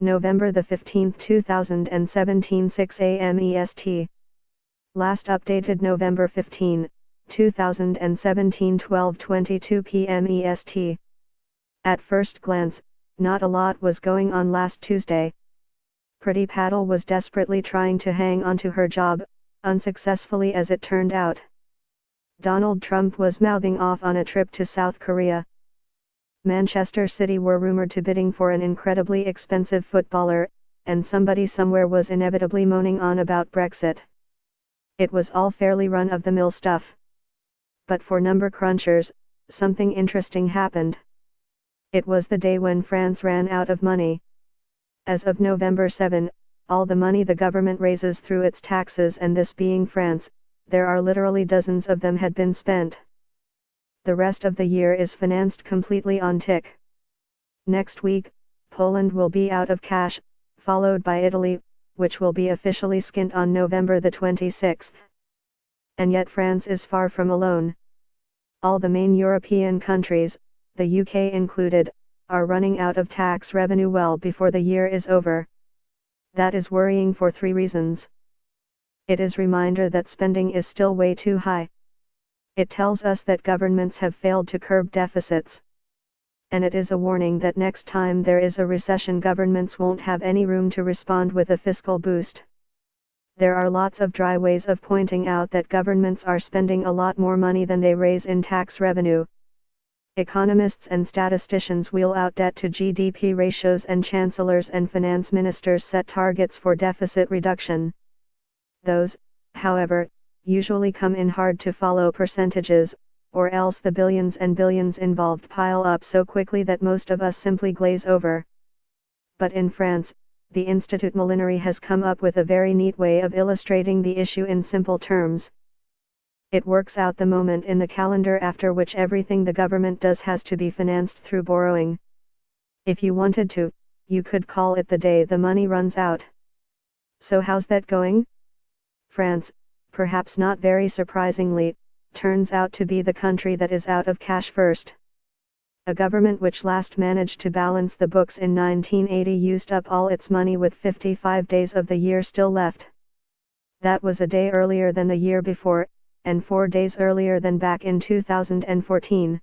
November the 15th, 2017, 6 a.m. EST. Last updated November 15, 2017, 12:22 p.m. EST. At first glance, not a lot was going on last Tuesday. Pretty Paddle was desperately trying to hang onto her job, unsuccessfully as it turned out. Donald Trump was mouthing off on a trip to South Korea. Manchester City were rumored to bidding for an incredibly expensive footballer, and somebody somewhere was inevitably moaning on about Brexit. It was all fairly run-of-the-mill stuff. But for number crunchers, something interesting happened. It was the day when France ran out of money. As of November 7, all the money the government raises through its taxes, and this being France, there are literally dozens of them, had been spent. The rest of the year is financed completely on tick. Next week, Poland will be out of cash, followed by Italy, which will be officially skint on November the 26th. And yet France is far from alone. All the main European countries, the UK included, are running out of tax revenue well before the year is over. That is worrying for three reasons. It is a reminder that spending is still way too high. It tells us that governments have failed to curb deficits. And it is a warning that next time there is a recession, governments won't have any room to respond with a fiscal boost. There are lots of dry ways of pointing out that governments are spending a lot more money than they raise in tax revenue. Economists and statisticians wheel out debt to GDP ratios, and chancellors and finance ministers set targets for deficit reduction. Those, however, usually come in hard to follow percentages, or else the billions and billions involved pile up so quickly that most of us simply glaze over. But in France, the Institut Molinari has come up with a very neat way of illustrating the issue in simple terms. It works out the moment in the calendar after which everything the government does has to be financed through borrowing. If you wanted to, you could call it the day the money runs out. So how's that going? France, perhaps not very surprisingly, turns out to be the country that is out of cash first. A government which last managed to balance the books in 1980 used up all its money with 55 days of the year still left. That was a day earlier than the year before, and 4 days earlier than back in 2014.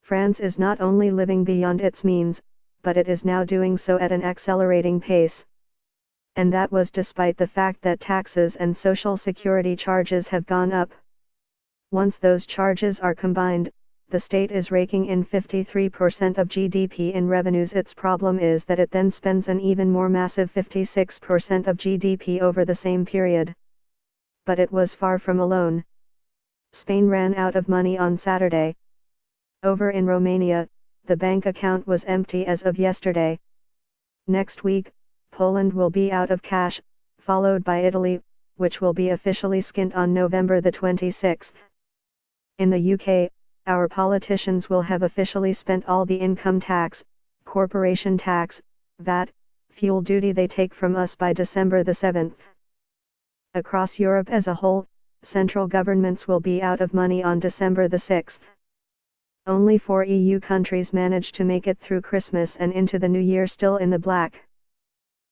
France is not only living beyond its means, but it is now doing so at an accelerating pace. And that was despite the fact that taxes and social security charges have gone up. Once those charges are combined, the state is raking in 53% of GDP in revenues. Its problem is that it then spends an even more massive 56% of GDP over the same period. But it was far from alone. Spain ran out of money on Saturday. Over in Romania, the bank account was empty as of yesterday. Next week, Poland will be out of cash, followed by Italy, which will be officially skint on November the 26th. In the UK, our politicians will have officially spent all the income tax, corporation tax, VAT, fuel duty they take from us by December the 7th. Across Europe as a whole, central governments will be out of money on December the 6th. Only 4 EU countries managed to make it through Christmas and into the new year still in the black.